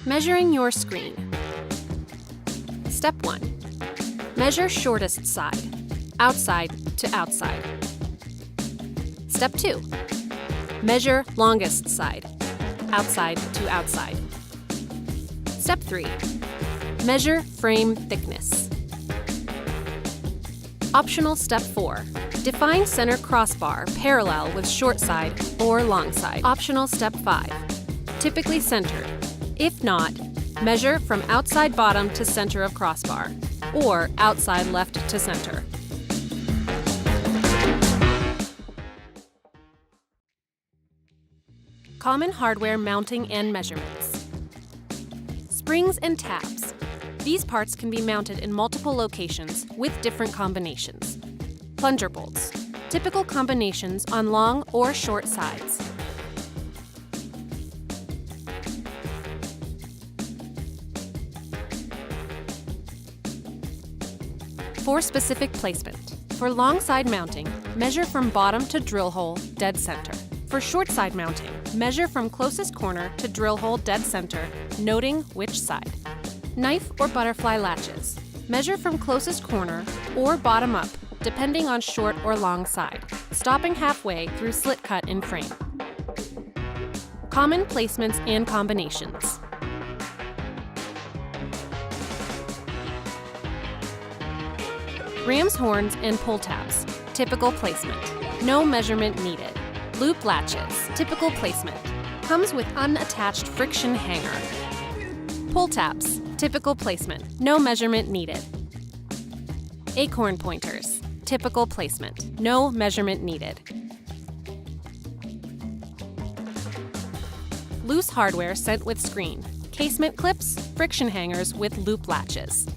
Measuring your screen. Step 1. Measure shortest side, outside to outside. Step 2. Measure longest side, outside to outside. Step 3. Measure frame thickness. Optional Step 4. Define center crossbar parallel with short side or long side. Optional Step 5. Typically centered. If not, measure from outside bottom to center of crossbar, or outside left to center. Common hardware mounting and measurements. Springs and tabs. These parts can be mounted in multiple locations with different combinations. Plunger bolts. Typical combinations on long or short sides. For specific placement. For long side mounting, measure from bottom to drill hole, dead center. For short side mounting, measure from closest corner to drill hole dead center, noting which side. Knife or butterfly latches. Measure from closest corner or bottom up, depending on short or long side, stopping halfway through slit cut in frame. Common placements and combinations. Ram's horns and pull tabs. Typical placement. No measurement needed. Loop latches. Typical placement. Comes with unattached friction hanger. Pull tabs. Typical placement. No measurement needed. ACORN pointers. Typical placement. No measurement needed. Loose hardware sent with screen. Casement clips, friction hangers with loop latches.